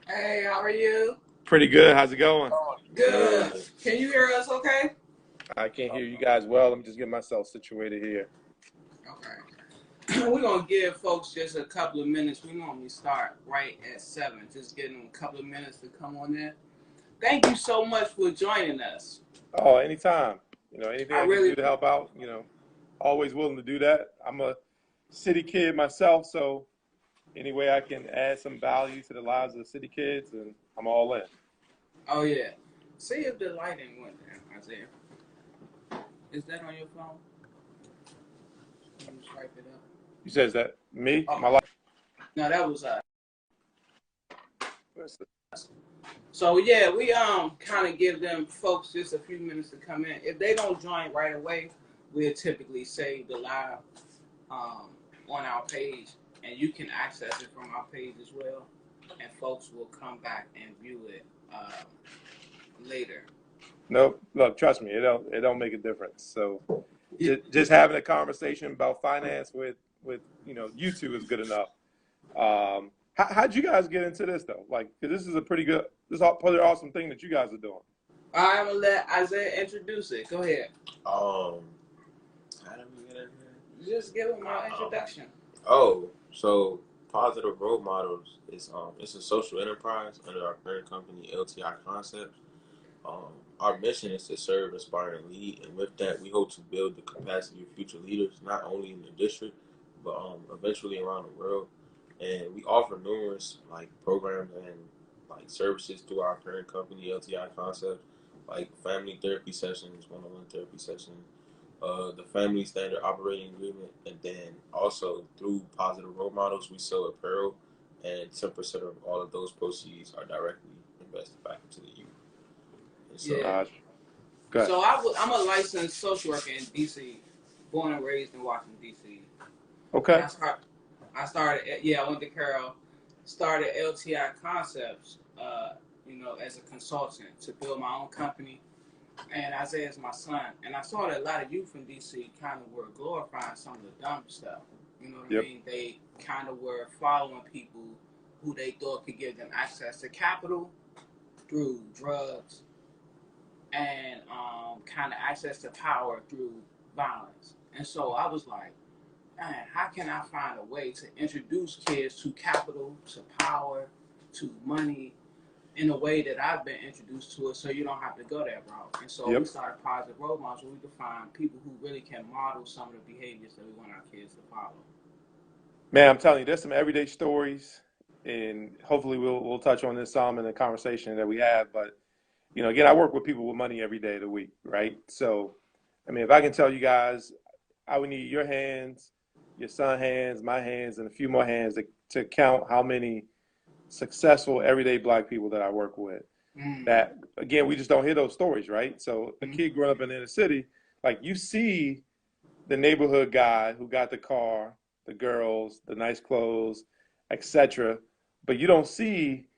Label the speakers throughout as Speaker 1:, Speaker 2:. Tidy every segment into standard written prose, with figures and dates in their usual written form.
Speaker 1: Hey, how are you?
Speaker 2: Pretty good. How's it going?
Speaker 1: Good.
Speaker 3: Good.
Speaker 1: Can you hear us okay?
Speaker 2: I can't hear you guys well. Let me just get myself situated here.
Speaker 1: Okay. We're going to give folks just a couple of minutes. We normally start right at 7. Just give them a couple of minutes to come on in. Thank you so much for joining us.
Speaker 2: Oh, anytime. Anything
Speaker 1: I
Speaker 2: I can
Speaker 1: really,
Speaker 2: do to help out, always willing to do that. I'm a city kid myself, so any way I can add some value to the lives of the city kids, and I'm all in.
Speaker 1: oh yeah. See if the lighting went down, Isaiah. Is that on your phone? Can you swipe it up?
Speaker 2: You said, is that me?
Speaker 1: Oh,
Speaker 2: My life?
Speaker 1: no, that was So yeah, we kind of give them folks just a few minutes to come in. If they don't join right away, we'll typically save the live um, on our page, and you can access it from our page as well. And folks will come back and view it later.
Speaker 2: Nope. Look, trust me, it don't make a difference. So
Speaker 1: Yeah,
Speaker 2: just having a conversation about finance with you two is good enough. How'd you guys get into this though? Like, 'cause this is a this is a pretty awesome thing that you guys are doing.
Speaker 1: I'm gonna let Isaiah introduce it. Go ahead.
Speaker 3: Um, how did we get in here?
Speaker 1: Just give him our introduction.
Speaker 3: So positive role models is it's a social enterprise under our parent company LTI Concepts. Our mission is to serve, inspire, and lead, and with that, we hope to build the capacity of future leaders, not only in the district, but eventually around the world. And we offer numerous like programs and like services through our parent company LTI Concepts, like family therapy sessions, one-on-one therapy sessions, the family standard operating agreement, and then also through positive role models, we sell apparel, and 10% of all of those proceeds are directly invested back into the youth. And
Speaker 1: Yeah.
Speaker 3: so,
Speaker 2: Good.
Speaker 1: So I'm a licensed social worker in DC, born and raised in Washington DC. And
Speaker 2: Okay.
Speaker 1: I started, yeah, I went to Carroll, started LTI Concepts, as a consultant to build my own company. And Isaiah's my son. And I saw that a lot of youth in DC kind of were glorifying some of the dumb stuff. You know what I
Speaker 2: Yep.
Speaker 1: mean? They kind of were following people who they thought could give them access to capital through drugs and kind of access to power through violence. And so I was like, man, how can I find a way to introduce kids to capital, to power, to money in a way that I've been introduced to it so you don't have to go that route. And so we
Speaker 2: Yep.
Speaker 1: started Positive Role Models where we could find people who really can model some of the behaviors that we want our kids to follow.
Speaker 2: Man, I'm telling you, there's some everyday stories, and hopefully we'll touch on this some in the conversation that we have. But again, I work with people with money every day of the week, right? So, I mean, if I can tell you guys, I would need your hands, your son hands, my hands, and a few more hands to count how many successful everyday black people that I work with.
Speaker 1: Mm.
Speaker 2: That again, we just don't hear those stories, right? So a
Speaker 1: Mm.
Speaker 2: kid growing up in the inner city, like you see the neighborhood guy who got the car, the girls, the nice clothes, etc. But you don't see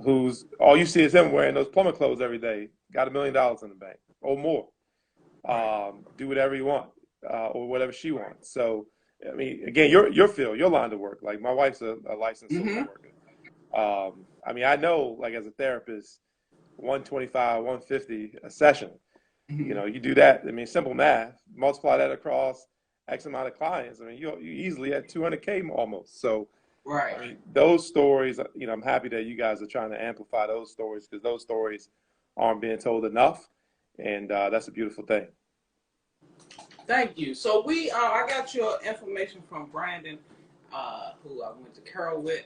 Speaker 2: who's all you see is him wearing those plumber clothes every day. Got $1 million in the bank or more.
Speaker 1: Right.
Speaker 2: Do whatever you want or whatever she wants. So I mean, again, your field, your line of work. Like my wife's a licensed social
Speaker 1: Mm-hmm.
Speaker 2: worker. I mean, I know like as a therapist, 125, 150 a session.
Speaker 1: Mm-hmm.
Speaker 2: You do that. I mean, simple math. Multiply that across X amount of clients. I mean, you easily at 200K almost. So,
Speaker 1: Right.
Speaker 2: I mean, those stories. I'm happy that you guys are trying to amplify those stories because those stories aren't being told enough, and that's a beautiful thing.
Speaker 1: Thank you. So I got your information from Brandon, who I went to Carroll with,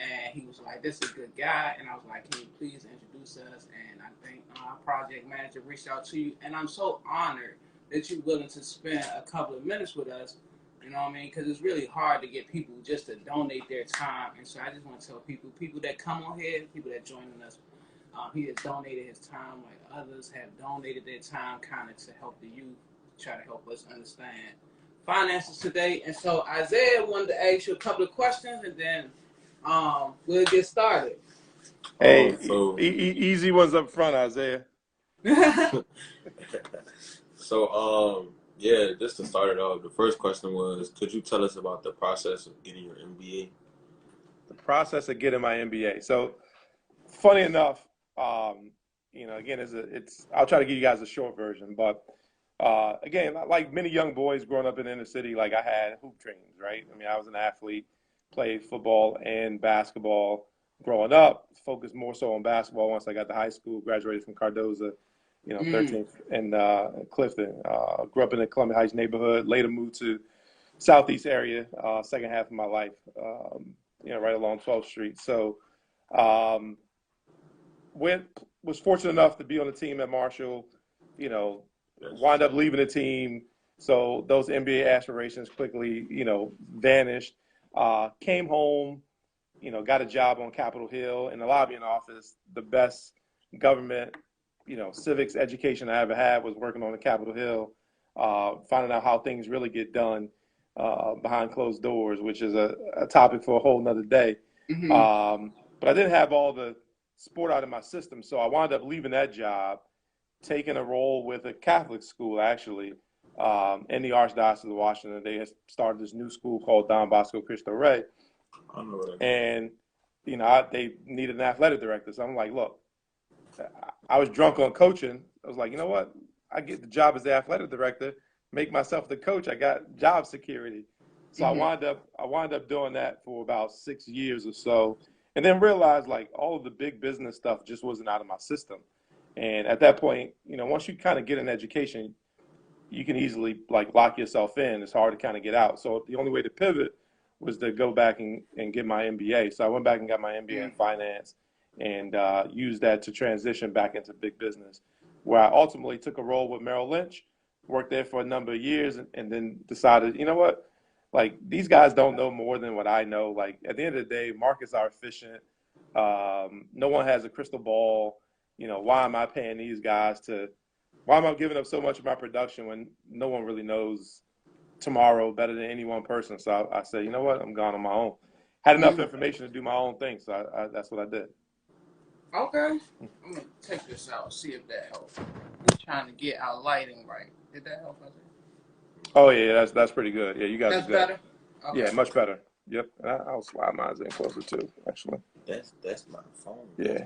Speaker 1: and he was like, "This is a good guy," and I was like, "Can you please introduce us?" And I think our project manager reached out to you, and I'm so honored that you're willing to spend a couple of minutes with us. You know what I mean? Because it's really hard to get people just to donate their time, and so I just want to tell people that come on here, people that joining us. He has donated his time, like others have donated their time, kind of to help the youth, try to help us understand finances today. And so Isaiah wanted to ask you a couple of questions, and then we'll get started.
Speaker 2: Hey,
Speaker 3: so
Speaker 2: easy ones up front, Isaiah.
Speaker 1: Yeah.
Speaker 3: so Yeah, just to start it off, the first question was, could you tell us about the process of getting your MBA?
Speaker 2: The process of getting my MBA. So, funny enough, um, again, I'll try to give you guys a short version, but again, like many young boys growing up in the inner city, like I had hoop dreams, right? I mean, I was an athlete, played football and basketball growing up, focused more so on basketball once I got to high school, graduated from Cardoza,
Speaker 1: Mm.
Speaker 2: 13th and Clifton. Grew up in the Columbia Heights neighborhood, later moved to Southeast area, second half of my life, right along 12th Street. So, um, went was fortunate enough to be on the team at Marshall. You know,
Speaker 3: Yes.
Speaker 2: Wind up leaving the team, so those NBA aspirations quickly, vanished. Came home, got a job on Capitol Hill in the lobbying office. The best government, civics education I ever had was working on the Capitol Hill, finding out how things really get done behind closed doors, which is a topic for a whole nother day.
Speaker 1: Mm-hmm.
Speaker 2: But I didn't have all the sport out of my system, so I wound up leaving that job, taking a role with a Catholic school actually in the Archdiocese of Washington. They had started this new school called Don Bosco Cristo Rey,
Speaker 3: I don't know what that is.
Speaker 2: and they needed an athletic director. So I'm like, look, I was drunk on coaching. I was like, you know what? I get the job as the athletic director, make myself the coach. I got job security. So
Speaker 1: Mm-hmm.
Speaker 2: I wind up doing that for about 6 years or so, and then realized like all of the big business stuff just wasn't out of my system. And at that point, once you kind of get an education, you can easily like lock yourself in. It's hard to kind of get out. So the only way to pivot was to go back and get my MBA. So I went back and got my MBA in finance and used that to transition back into big business, where I ultimately took a role with Merrill Lynch, worked there for a number of years, and then decided, you know what? Like these guys don't know more than what I know. Like at the end of the day, markets are efficient. No one has a crystal ball. Why am I paying these guys to why am I giving up so much of my production when no one really knows tomorrow better than any one person? So I said, you know what, I'm gone on my own. Had enough
Speaker 1: Mm.
Speaker 2: information to do my own thing, so that's what I did.
Speaker 1: Okay. I'm gonna take this out, see if that helps. I'm trying to get our lighting right. Did that help?
Speaker 2: Oh yeah, that's pretty good. Yeah, you guys are
Speaker 1: That's
Speaker 2: good.
Speaker 1: better.
Speaker 2: Yeah,
Speaker 1: Okay.
Speaker 2: much better. Yep, I'll slide mine in closer too, actually.
Speaker 3: That's my phone.
Speaker 2: Yeah.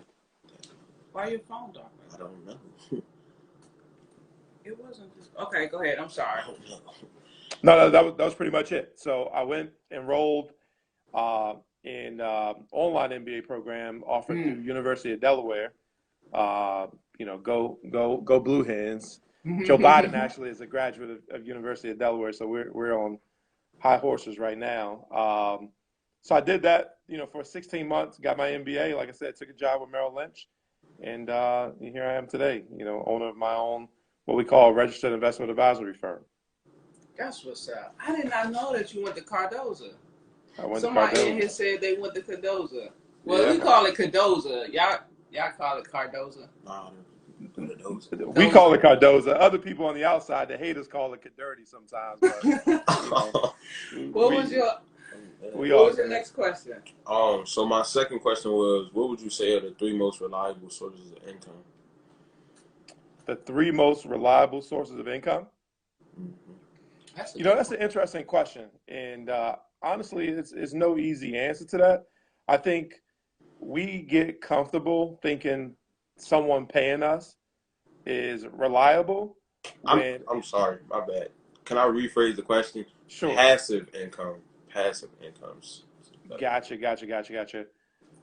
Speaker 1: Why your phone dark?
Speaker 3: I don't know.
Speaker 1: It wasn't just. Okay, go ahead. I'm sorry.
Speaker 3: I don't know.
Speaker 2: No, that was pretty much it. So I went enrolled uh, in online MBA program offered through
Speaker 1: Mm.
Speaker 2: University of Delaware. Go Blue Hens. Joe Biden actually is a graduate of University of Delaware, so we're on high horses right now. So I did that, for 16 months, got my MBA. Like I said, took a job with Merrill Lynch, and here I am today. Owner of my own what we call a registered investment advisory firm.
Speaker 1: That's what's up. I did not know that you went to Cardoza.
Speaker 2: I went to
Speaker 1: Somebody in here
Speaker 2: Cardozo.
Speaker 1: said they went to Cardoza. Well, we
Speaker 2: Yeah,
Speaker 1: call it Cardoza. Y'all call it Cardoza.
Speaker 3: Nah, go to those.
Speaker 2: we call
Speaker 1: Doza.
Speaker 2: it Cardoza. Other people on the outside, the haters, call it Cadirty sometimes, but you know,
Speaker 1: What was
Speaker 2: we
Speaker 1: your
Speaker 2: we
Speaker 1: What
Speaker 2: all
Speaker 1: was your
Speaker 2: good.
Speaker 1: next question?
Speaker 3: So my second question was, what would you say are the three most reliable sources of income?
Speaker 2: The three most reliable sources of income.
Speaker 3: Mm-hmm.
Speaker 1: That's a good
Speaker 2: That's
Speaker 1: one.
Speaker 2: an interesting question, and honestly, it's no easy answer to that. I think we get comfortable thinking someone paying us is reliable
Speaker 3: I'm
Speaker 2: when
Speaker 3: I'm sorry, my bad. Can I rephrase the question?
Speaker 2: sure,
Speaker 3: Passive income. Passive incomes.
Speaker 2: gotcha.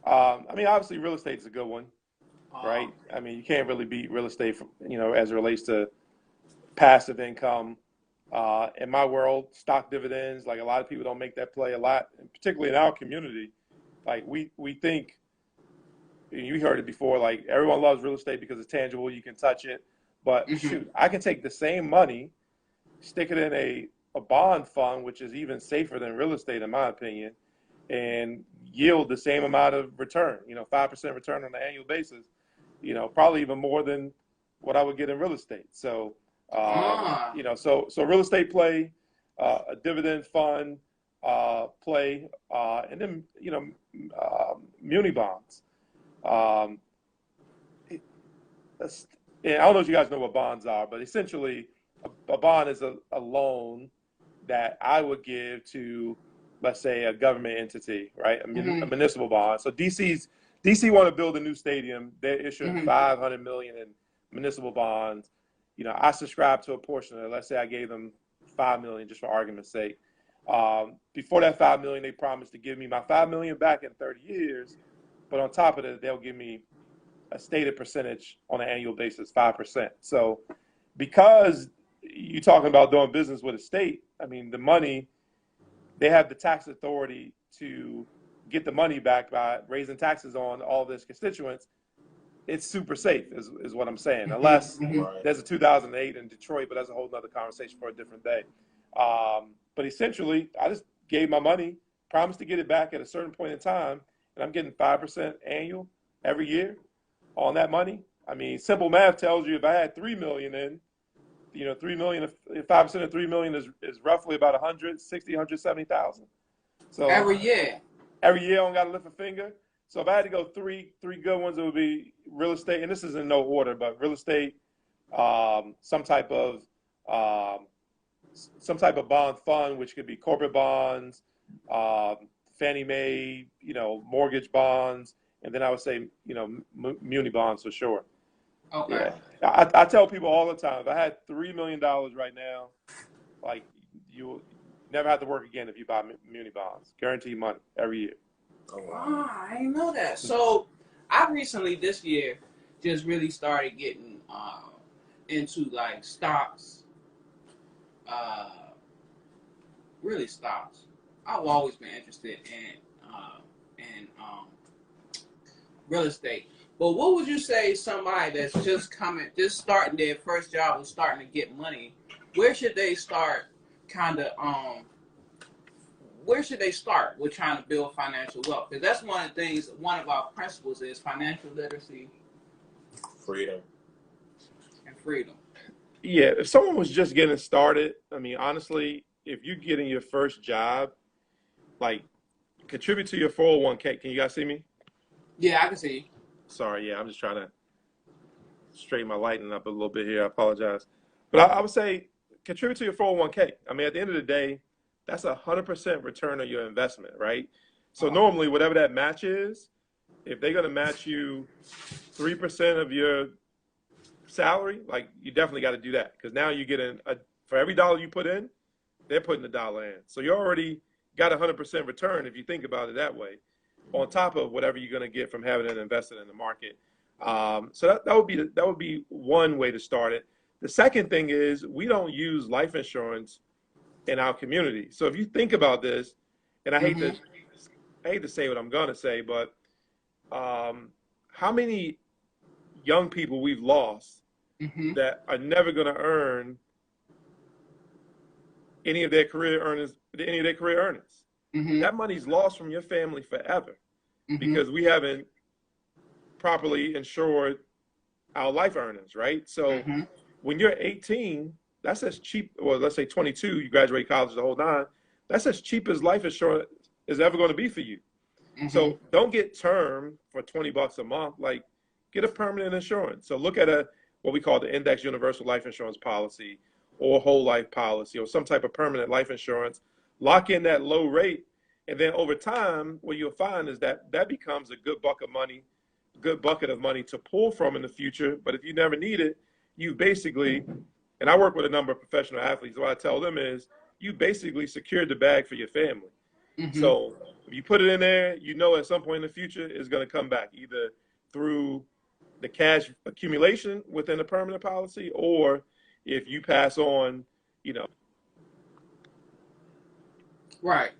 Speaker 2: I mean, obviously, real estate is a good one,
Speaker 1: Uh,
Speaker 2: right? I mean, you can't really beat real estate, as it relates to passive income. In my world, stock dividends, like a lot of people don't make that play a lot, and particularly in our community. Like we think, you heard it before, like everyone loves real estate because it's tangible, you can touch it. But
Speaker 1: mhm.
Speaker 2: shoot, I can take the same money, stick it in a bond fund, which is even safer than real estate, in my opinion, and yield the same amount of return, 5% return on an annual basis, probably even more than what I would get in real estate. So,
Speaker 1: Ah.
Speaker 2: so real estate play, a dividend fund play, and then, muni bonds. Um, it, and I don't know if you guys know what bonds are, but essentially a bond is a loan that I would give to, let's say, a government entity, right? A
Speaker 1: Mm-hmm.
Speaker 2: municipal bond. So DC want to build a new stadium. They're issuing
Speaker 1: Mm-hmm.
Speaker 2: 500 million in municipal bonds. I subscribe to a portion of it. Let's say I gave them 5 million, just for argument's sake. Before that 5 million, they promised to give me my 5 million back in 30 years, but on top of it, they'll give me a stated percentage on an annual basis, 5%. So because you're talking about doing business with a state, I mean, the money, they have the tax authority to get the money back by raising taxes on all of its constituents. It's super safe, is what I'm saying, unless
Speaker 1: Mm-hmm.
Speaker 3: Right.
Speaker 2: there's a 2008 in Detroit, but that's a whole nother conversation for a different day. But essentially, I just gave my money, promised to get it back at a certain point in time, and I'm getting 5% annual every year on that money. I mean, simple math tells you if I had 3 million in, 3 million, 5% of 3 million is roughly about 160, 170,000. So
Speaker 1: Every year.
Speaker 2: every year I don't got to lift a finger. So if I had to go three good ones, it would be real estate, and this is in no order, but real estate, some type of um, bond fund, which could be corporate bonds, um, Fannie Mae, mortgage bonds, and then I would say, muni bonds for sure.
Speaker 1: Okay.
Speaker 2: Yeah, I tell people all the time, if I had $3 million right now, like you never have to work again if you buy muni bonds, guaranteed money every year.
Speaker 3: Oh wow.
Speaker 1: Ah, I didn't know that. So I recently this year just really started getting into like stocks, uh, really stocks. I've always been interested in real estate. But what would you say somebody that's just starting their first job and starting to get money? Where should they start? Kind of where should they start with trying to build financial wealth? Because that's one of the things. One of our principles is financial literacy
Speaker 3: Freedom.
Speaker 1: and freedom.
Speaker 2: Yeah, if someone was just getting started, I mean, honestly, if you're getting your first job, like contribute to your 401k. Can you guys see me?
Speaker 1: Yeah, I can see.
Speaker 2: Sorry, yeah, I'm just trying to straighten my lighting up a little bit here. I apologize. But I would say contribute to your 401k. I mean, at the end of the day, that's 100% return on your investment, right? So
Speaker 1: Uh-huh.
Speaker 2: normally, whatever that match is, if they're going to match you 3% of your salary, like you definitely got to do that because now you're getting for every dollar you put in, they're putting a dollar in. So you already got 100% return if you think about it that way, on top of whatever you're going to get from having it invested in the market. So that would be one way to start it. The second thing is we don't use life insurance in our community. So if you think about this, and
Speaker 1: Mm-hmm.
Speaker 2: I hate to say what I'm going to say, but how many young people we've lost
Speaker 1: Mm-hmm.
Speaker 2: that are never going to earn any of their career earnings.
Speaker 1: Mm-hmm.
Speaker 2: That money's lost from your family forever
Speaker 1: Mm-hmm.
Speaker 2: because we haven't properly insured our life earnings, right? So
Speaker 1: Mm-hmm.
Speaker 2: when you're 18, that's as cheap, or let's say 22, you graduate college the whole nine, that's as cheap as life insurance is ever going to be for you.
Speaker 1: Mm-hmm.
Speaker 2: So don't get term for $20 a month. Like get a permanent insurance. So look at what we call the index universal life insurance policy or whole life policy or some type of permanent life insurance. Lock in that low rate. And then over time, what you'll find is that becomes a good bucket of money to pull from in the future. But if you never need it, you basically, and I work with a number of professional athletes, what I tell them is you basically secured the bag for your family.
Speaker 1: Mm-hmm.
Speaker 2: So if you put it in there, at some point in the future it's going to come back either through the cash accumulation within a permanent policy, or if you pass on, you know.
Speaker 1: Right.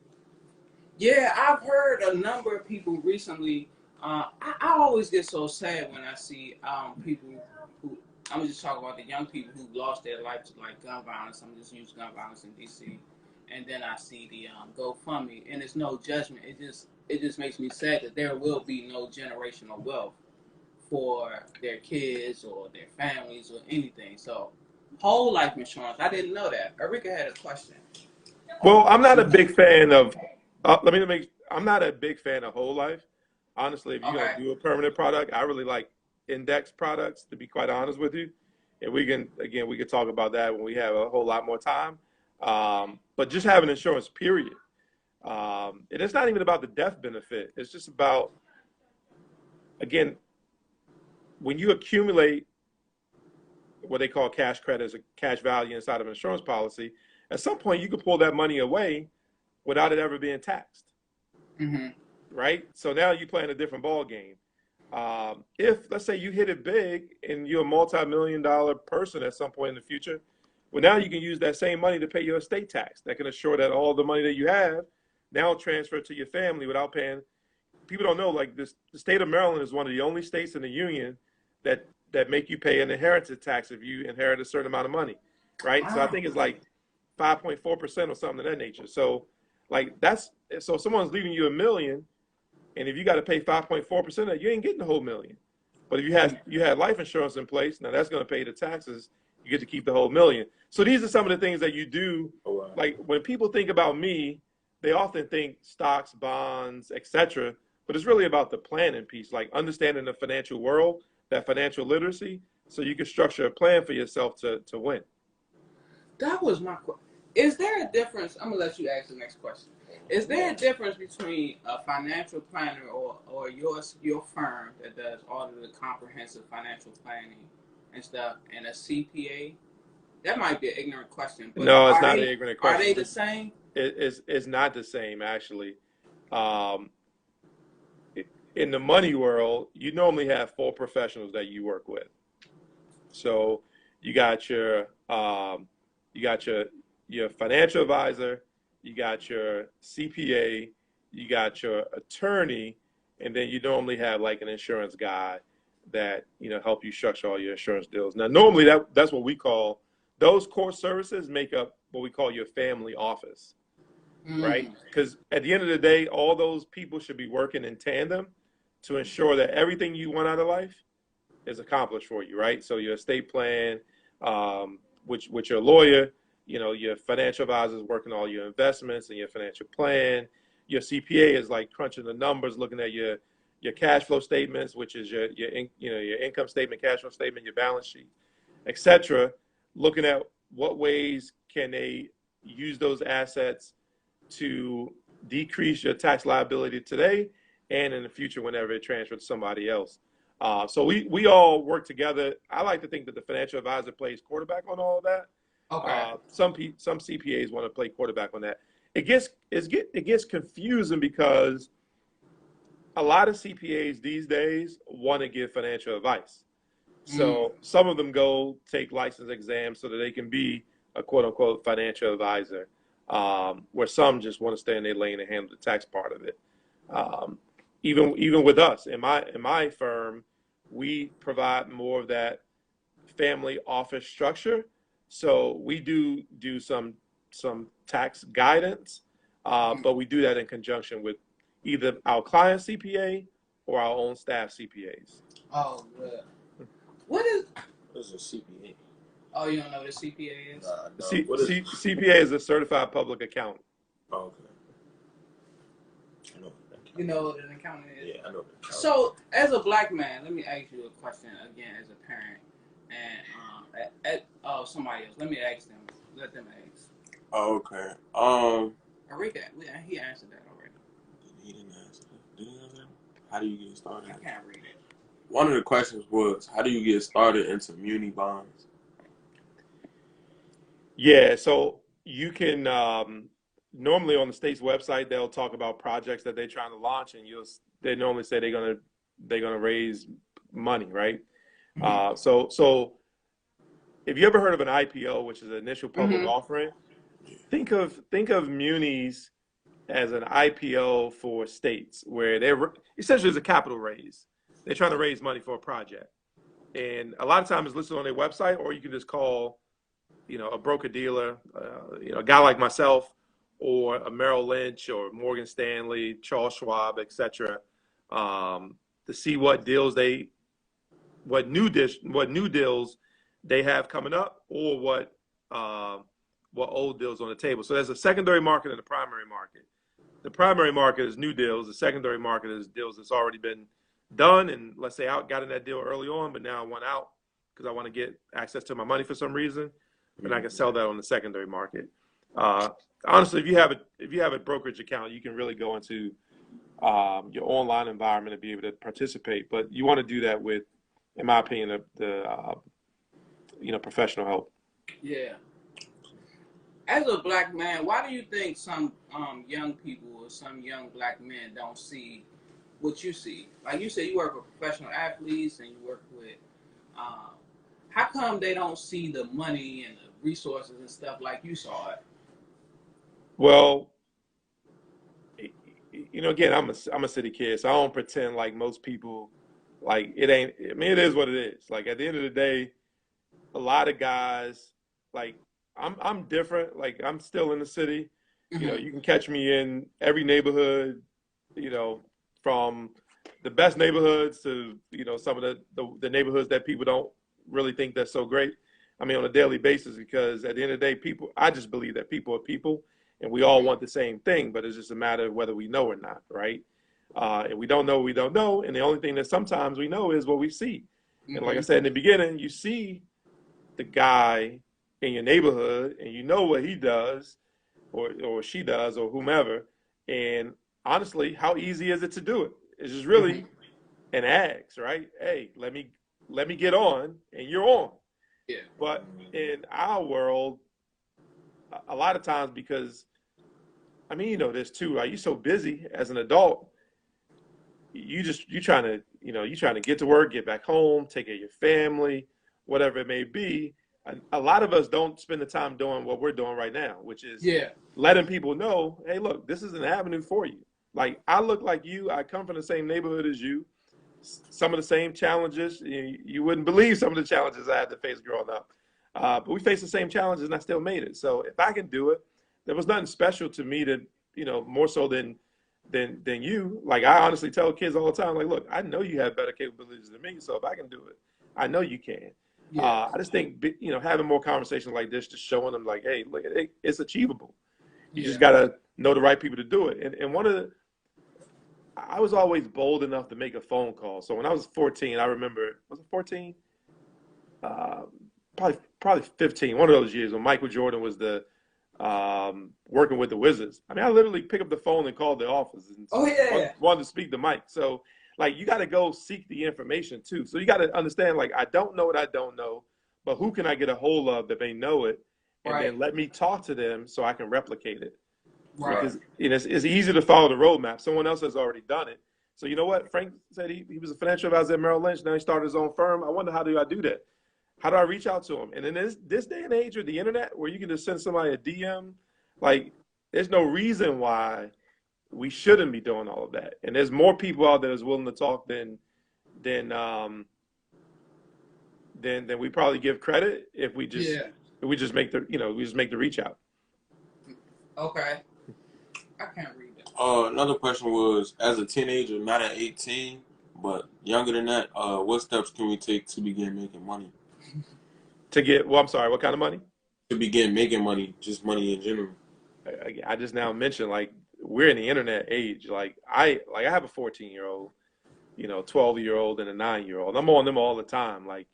Speaker 1: Yeah, I've heard a number of people recently. I always get so sad when I see people who. I'm just talking about the young people who lost their life to like gun violence. I'm just using gun violence in DC, and then I see the GoFundMe, and it's no judgment. It just makes me sad that there will be no generational wealth for their kids or their families or anything. So, whole life insurance. I didn't know that. Erika had a question.
Speaker 2: Well, I'm not a big fan of. Let me make. I'm not a big fan of whole life. Honestly, if you're gonna
Speaker 1: Okay.
Speaker 2: do a permanent product, I really like index products. To be quite honest with you, and we can talk about that when we have a whole lot more time. But just having insurance, period. And it's not even about the death benefit. It's just about, again, when you accumulate what they call cash credits or cash value inside of an insurance policy, at some point you can pull that money away without it ever being taxed.
Speaker 1: Mm-hmm.
Speaker 2: Right? So now you're playing a different ball game. If, let's say, you hit it big and you're a multi-million-dollar person at some point in the future, well, now you can use that same money to pay your estate tax. That can assure that all the money that you have now transfer to your family without paying. People don't know, like this, the state of Maryland is one of the only states in the union that make you pay an inheritance tax if you inherit a certain amount of money, right?
Speaker 1: Wow.
Speaker 2: So I think it's like 5.4% or something of that nature. So, like so someone's leaving you $1 million, and if you got to pay 5.4% of that, you ain't getting the whole $1 million. But if you had life insurance in place, now that's going to pay the taxes. You get to keep the whole $1 million. So these are some of the things that you do. Like when people think about me, they often think stocks, bonds, etc. But it's really about the planning piece, like understanding the financial world, that financial literacy, so you can structure a plan for yourself to win.
Speaker 1: That was my question. Is there a difference? I'm gonna let you ask the next question. Is there a difference between a financial planner or your firm that does all of the comprehensive financial planning and stuff, and a CPA? That might be an ignorant question, but
Speaker 2: No, it's not an ignorant question.
Speaker 1: Are they the same?
Speaker 2: It's not the same, actually. In the money world, you normally have 4 professionals that you work with. So you got your financial advisor, you got your CPA, you got your attorney, and then you normally have like an insurance guy that help you structure all your insurance deals. Now, normally that's what we call, those core services make up what we call your family office, right? Because at the end of the day, all those people should be working in tandem to ensure that everything you want out of life is accomplished for you, right? So your estate plan, with your lawyer, your financial advisor is working all your investments and your financial plan. Your CPA is like crunching the numbers, looking at your cash flow statements, which is your income statement, cash flow statement, your balance sheet, etc. Looking at what ways can they use those assets to decrease your tax liability today and in the future whenever it transfers to somebody else. So we all work together. I like to think that the financial advisor plays quarterback on all of that.
Speaker 1: Okay.
Speaker 2: Some CPAs want to play quarterback on that. It gets confusing because a lot of CPAs these days want to give financial advice. So some of them go take license exams so that they can be a quote unquote financial advisor, where some just want to stay in their lane and handle the tax part of it. Even with us in my firm, we provide more of that family office structure. So we do some tax guidance, but we do that in conjunction with either our client CPA or our own staff CPAs.
Speaker 1: Oh, good. What is
Speaker 3: a CPA?
Speaker 1: Oh, you don't know what a CPA is?
Speaker 3: No.
Speaker 2: CPA is a certified public accountant.
Speaker 3: Oh, okay. I know.
Speaker 1: You know what an accountant is?
Speaker 3: Yeah, I know.
Speaker 1: So, as a black man, let me ask you a question again as a parent. And somebody else. Let me ask them. Let them ask.
Speaker 3: Oh, okay.
Speaker 1: Enrique, he answered that already.
Speaker 3: He didn't answer that. Did he answer that? How do you get started?
Speaker 1: I can't read it.
Speaker 3: One of the questions was, how do you get started into muni bonds?
Speaker 2: Yeah, so you can normally on the state's website they'll talk about projects that they're trying to launch, and they normally say they're gonna raise money, right? So if you ever heard of an IPO, which is an initial public offering, think of munis as an IPO for states, where they're essentially as a capital raise. They're trying to raise money for a project, and a lot of times it's listed on their website, or you can just call, a broker dealer, a guy like myself, or a Merrill Lynch or Morgan Stanley, Charles Schwab, etc., to see what new deals they have coming up, or what old deals on the table. So there's a secondary market and a primary market. The primary market is new deals. The secondary market is deals that's already been done, and let's say got in that deal early on, but now went out because I want to get access to my money for some reason, and I can
Speaker 3: Mhm.
Speaker 2: sell that on the secondary market. Honestly, if you have a brokerage account, you can really go into your online environment and be able to participate. But you want to do that with, in my opinion, the professional help.
Speaker 1: Yeah. As a black man, why do you think some young people or some young black men don't see what you see? Like you said, you work with professional athletes and you work with. Um, how come they don't see the money and the resources and stuff like you saw it?
Speaker 2: Well, again, I'm a city kid, so I don't pretend like most people. Like it ain't. I mean, it is what it is. Like at the end of the day, a lot of guys, like I'm different. Like I'm still in the city.
Speaker 1: Mm-hmm.
Speaker 2: You can catch me in every neighborhood. You know, from the best neighborhoods to some of the neighborhoods that people don't really think that's so great. I mean, on a daily basis, because at the end of the day, I just believe that people are people, and we all want the same thing, but it's just a matter of whether we know or not, right? And we don't know, we don't know, and the only thing that sometimes we know is what we see. And like I
Speaker 1: Mm-hmm.
Speaker 2: said in the beginning, you see the guy in your neighborhood, and you know what he does, or she does, or whomever. And honestly, how easy is it to do it? It's just
Speaker 1: Mm-hmm.
Speaker 2: really an ask, right? Hey, let me get on, and you're on.
Speaker 1: Yeah.
Speaker 2: But in our world, a lot of times, because I mean, this too. Right? You're so busy as an adult, you trying to get to work, get back home, take care of your family, whatever it may be. A lot of us don't spend the time doing what we're doing right now, which is
Speaker 1: Yeah.
Speaker 2: letting people know, hey, look, this is an avenue for you. Like I look like you, I come from the same neighborhood as you, some of the same challenges. You wouldn't believe some of the challenges I had to face growing up. But we faced the same challenges, and I still made it. So if I can do it, there was nothing special to me that more so than you. Like I honestly tell kids all the time, like, look, I know you have better capabilities than me. So if I can do it, I know you can.
Speaker 1: Yeah.
Speaker 2: I just think having more conversations like this, just showing them like, hey, look, it's achievable. You just
Speaker 1: Yeah.
Speaker 2: gotta know the right people to do it. And I was always bold enough to make a phone call. So when I was 14, I remember, was it 14? Uh, probably 15. One of those years when Michael Jordan was the working with the Wizards. I mean, I literally picked up the phone and called the office and
Speaker 1: Oh yeah.
Speaker 2: wanted to speak to Mike. So like, you got to go seek the information too. So you got to understand, like, I don't know what I don't know, but who can I get a hold of that they know it, and
Speaker 1: Right.
Speaker 2: then let me talk to them so I can replicate it.
Speaker 1: Right.
Speaker 2: Because it's easy to follow the roadmap. Someone else has already done it. So you know what? Frank said he was a financial advisor at Merrill Lynch. Now he started his own firm. I wonder, how do I do that? How do I reach out to him? And in this day and age with the internet, where you can just send somebody a DM, like there's no reason why we shouldn't be doing all of that. And there's more people out there that's willing to talk than than we probably give credit if we just
Speaker 1: Yeah.
Speaker 2: we just make the reach out.
Speaker 1: Okay. I can't read that.
Speaker 3: Another question was, as a teenager, not at 18, but younger than that, what steps can we take to begin making money?
Speaker 2: To get, well, I'm sorry, what kind of money?
Speaker 3: To begin making money, just money in general.
Speaker 2: I just now mentioned, like, we're in the internet age. Like I have a 14-year-old, 12-year-old, and a 9-year-old. I'm on them all the time. Like,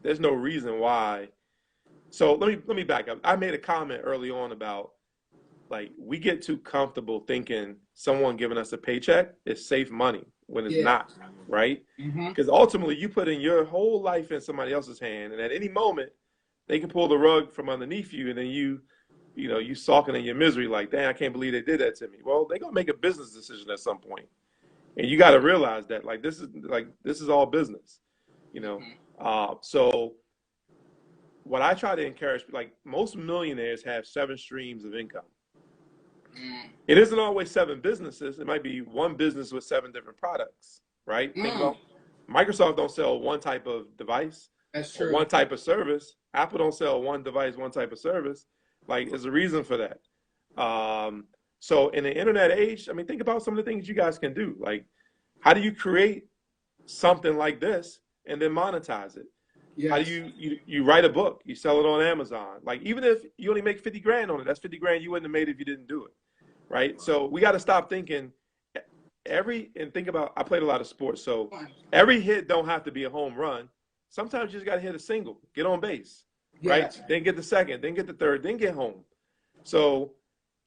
Speaker 2: there's no reason why. So let me back up. I made a comment early on about, like, we get too comfortable thinking someone giving us a paycheck is safe money when it's
Speaker 1: Yeah.
Speaker 2: not, right?
Speaker 1: Mm-hmm.
Speaker 2: Because ultimately you put in your whole life in somebody else's hand, and at any moment they can pull the rug from underneath you, and then you sulking in your misery like, dang, I can't believe they did that to me. Well, they're gonna make a business decision at some point, and you got to realize that, like, this is all business, you know.
Speaker 1: Mm-hmm.
Speaker 2: So what I try to encourage, like, most millionaires have 7 streams of income.
Speaker 1: Mm.
Speaker 2: It isn't always 7 businesses. It might be one business with 7 different products, right? Think
Speaker 1: Mm.
Speaker 2: about Microsoft don't sell one type of device
Speaker 1: That's
Speaker 2: or
Speaker 1: true.
Speaker 2: one type of service. Apple don't sell one device, one type of service. Like, there's a reason for that. So in the internet age, I mean, think about some of the things you guys can do. Like, how do you create something like this and then monetize it? How do
Speaker 1: Yes.
Speaker 2: you write a book? You sell it on Amazon. Like, even if you only make 50 grand on it, that's 50 grand you wouldn't have made if you didn't do it, right? So we got to stop thinking and think about, I played a lot of sports, so every hit don't have to be a home run. sometimes you just got to hit a single, get on base, right?
Speaker 1: Yes.
Speaker 2: Then get the second, then get the third, then get home. So,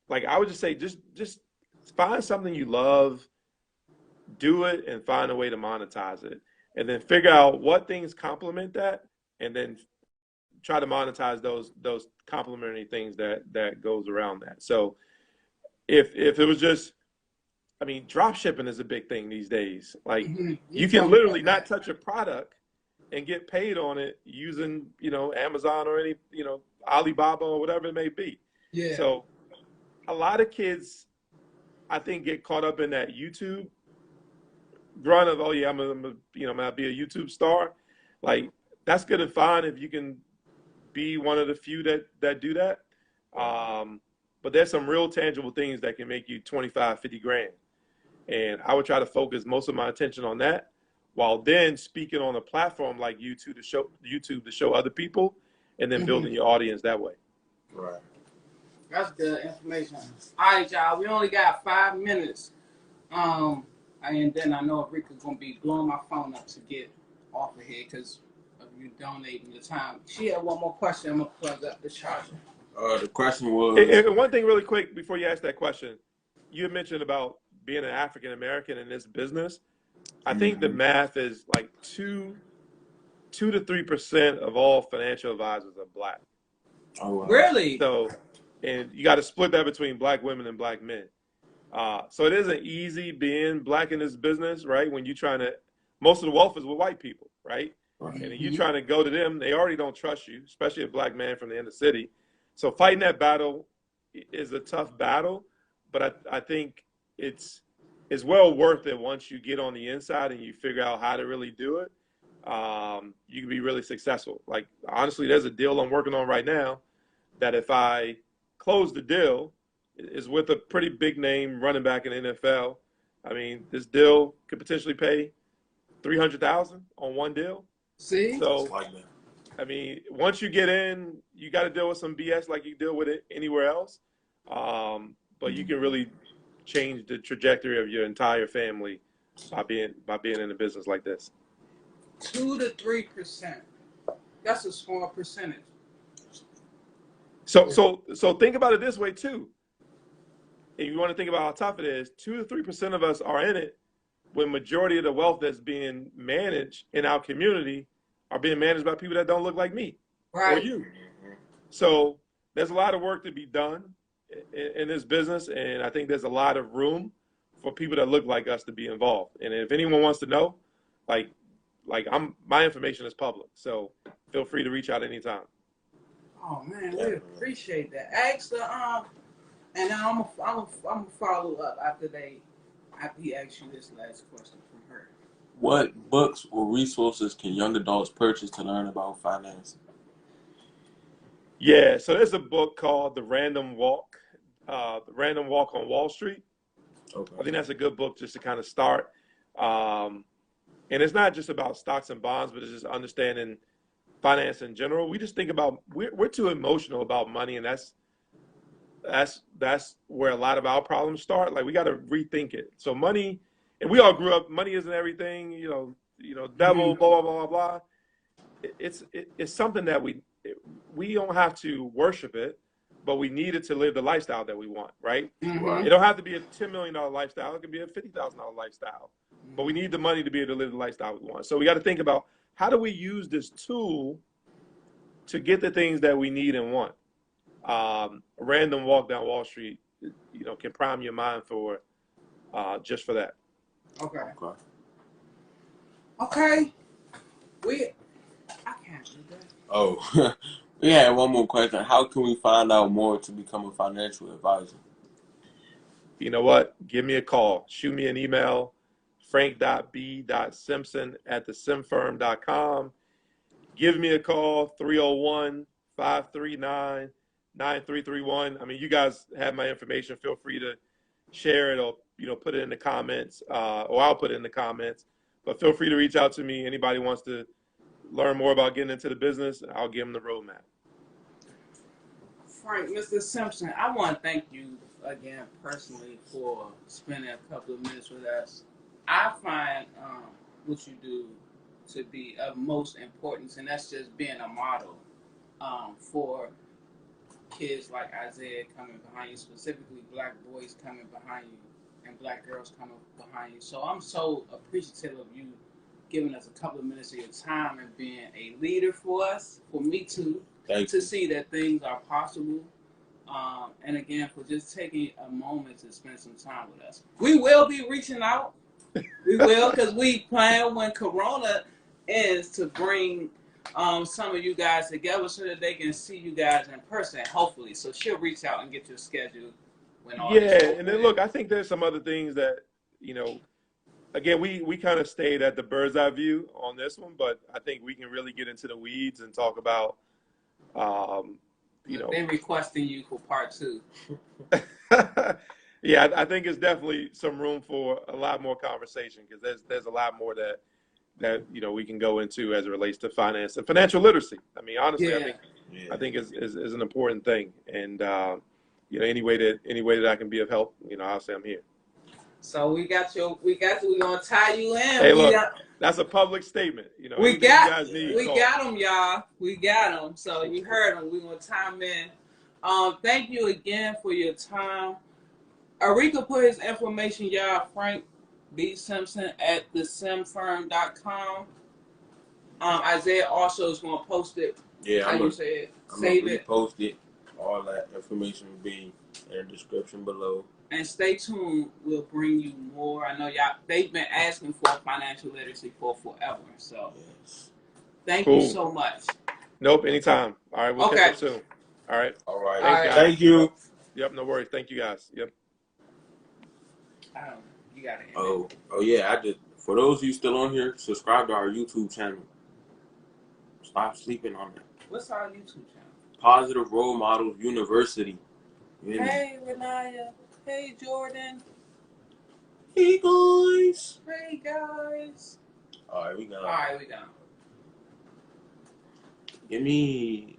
Speaker 2: like I would just say, just find something you love, do it, and find a way to monetize it, and then figure out what things complement that, and then try to monetize those complementary things that goes around that. So if it was just, I mean, drop shipping is a big thing these days. Like
Speaker 1: You
Speaker 2: you can
Speaker 1: told me
Speaker 2: literally
Speaker 1: about
Speaker 2: not
Speaker 1: that.
Speaker 2: touch a product and get paid on it using, Amazon or any, Alibaba or whatever it may be.
Speaker 1: Yeah.
Speaker 2: So a lot of kids, I think, get caught up in that YouTube run of, oh yeah, I'm gonna be a YouTube star. Like that's good and fine if you can be one of the few that do that. Um, but there's some real tangible things that can make you 25, 50 grand. And I would try to focus most of my attention on that while then speaking on a platform like YouTube to show other people and then
Speaker 1: Hmm.
Speaker 2: building your audience that way.
Speaker 3: Right.
Speaker 1: That's good information. All right, y'all. We only got 5 minutes. And then I know Rika's gonna be blowing my phone up to get off of here because of you donating the time. She had one more question. I'm gonna plug up the charger.
Speaker 3: The question was.
Speaker 2: And one thing really quick before you ask that question, you had mentioned about being an African American in this business. I think the
Speaker 3: Mhm.
Speaker 2: math is like 2 to 3% of all financial advisors are black.
Speaker 3: Oh wow.
Speaker 1: Really?
Speaker 2: So, and you got to split that between black women and black men. So it isn't easy being black in this business, right? When you're trying to, most of the wealth is with white people, right?
Speaker 3: Right.
Speaker 2: And you
Speaker 1: Hmm.
Speaker 2: trying to go to them, they already don't trust you, especially a black man from the inner city. So fighting that battle is a tough battle, but I think it's well worth it once you get on the inside and you figure out how to really do it. You can be really successful. Like honestly, there's a deal I'm working on right now that if I close the deal, is with a pretty big name running back in the NFL. I mean, this deal could potentially pay 300,000 on one deal.
Speaker 1: See?
Speaker 3: It's
Speaker 2: So,
Speaker 3: like that.
Speaker 2: I mean, once you get in, you got to deal with some BS like you deal with it anywhere else. But you can really change the trajectory of your entire family by being in a business like this.
Speaker 1: 2 to 3%. That's a small percentage.
Speaker 2: So think about it this way too. If you want to think about how tough it is, 2 to 3% of us are in it when majority of the wealth that's being managed in our community are being managed by people that don't look like me or
Speaker 1: Right.
Speaker 2: you. So there's a lot of work to be done in this business, and I think there's a lot of room for people that look like us to be involved. And if anyone wants to know, like my information is public, so feel free to reach out anytime.
Speaker 1: Oh man, we
Speaker 3: Definitely.
Speaker 1: appreciate that. Ask the and now I'm gonna follow up after he asks you this last question from her.
Speaker 3: What books or resources can young adults purchase to learn about finance?
Speaker 2: Yeah, so there's a book called The Random Walk on Wall Street. I
Speaker 3: Okay.
Speaker 2: think that's a good book just to kind of start. Um, and it's not just about stocks and bonds, but it's just understanding finance in general. We just think about we're too emotional about money, and that's where a lot of our problems start. Like we got to rethink it. So money, and we all grew up. Money isn't everything. Devil,
Speaker 1: Mm-hmm.
Speaker 2: blah blah blah blah. It's something that we don't have to worship it, but we need it to live the lifestyle that we want. Right?
Speaker 1: Mm-hmm.
Speaker 3: Right.
Speaker 2: It don't have to be a $10 million lifestyle. It can be a $50,000 lifestyle. But we need the money to be able to live the lifestyle we want. So we got to think about how do we use this tool to get the things that we need and want. A random walk down Wall Street, can prime your mind for just for that.
Speaker 1: Okay.
Speaker 3: Okay.
Speaker 1: Okay. I can't do that.
Speaker 3: Oh, we had one more question. How can we find out more to become a financial advisor?
Speaker 2: You know what? Give me a call. Shoot me an email, frank.b.simpson@thesimfirm.com. Give me a call, 301-539-9331. I mean, you guys have my information. Feel free to share it or, put it in the comments, or I'll put it in the comments. But feel free to reach out to me. Anybody wants to learn more about getting into the business, I'll give them the roadmap.
Speaker 1: Frank, Mr. Simpson, I want to thank you again personally for spending a couple of minutes with us. I find what you do to be of most importance, and that's just being a model for kids like Isaiah coming behind you, specifically black boys coming behind you and black girls coming behind you. So I'm so appreciative of you giving us a couple of minutes of your time and being a leader for us, for me too, to see that things are possible. And again, for just taking a moment to spend some time with us. We will be reaching out. We will, because we plan when Corona ends to bring some of you guys together so that they can see you guys in person, hopefully. So she'll reach out and get your schedule when all this is over.
Speaker 2: And then look, I think there's some other things that, you know, again, we kind of stayed at the bird's eye view on this one, but I think we can really get into the weeds and talk about, you know.
Speaker 1: They're requesting you for part 2.
Speaker 2: Yeah, I think it's definitely some room for a lot more conversation, because there's a lot more that you know we can go into as it relates to finance and financial literacy. I mean, honestly, I think is an important thing, and you know, any way that I can be of help, you know, I'll say I'm here.
Speaker 1: So we're gonna tie you in.
Speaker 2: Hey, look, that's a public statement. You know,
Speaker 1: we got
Speaker 2: got
Speaker 1: them, y'all. We got them. So you heard them. We're gonna tie them in. Thank you again for your time. Arika put his information, y'all. Frank B. Simpson at thesimfirm.com. Isaiah also is gonna post it.
Speaker 3: Yeah,
Speaker 1: I'm gonna save it.
Speaker 3: Post it. All that information will be in the description below.
Speaker 1: And stay tuned. We'll bring you more. I know y'all. They've been asking for financial literacy for forever. So, thank you so much.
Speaker 2: Nope, anytime. All right, we'll catch up soon. All right.
Speaker 3: All right.
Speaker 2: Thanks, guys.
Speaker 3: Thank you.
Speaker 2: Yep, no worries. Thank you, guys. Yep.
Speaker 1: You got it.
Speaker 3: Oh yeah. I just, for those of you still on here, subscribe to our YouTube channel. Stop sleeping on that.
Speaker 1: What's our YouTube channel?
Speaker 3: Positive Role Models University.
Speaker 1: Hey, Renaya. Hey, Jordan.
Speaker 3: Hey, guys.
Speaker 1: Hey, guys.
Speaker 3: All right, we got.
Speaker 1: All right, we got.
Speaker 3: Give me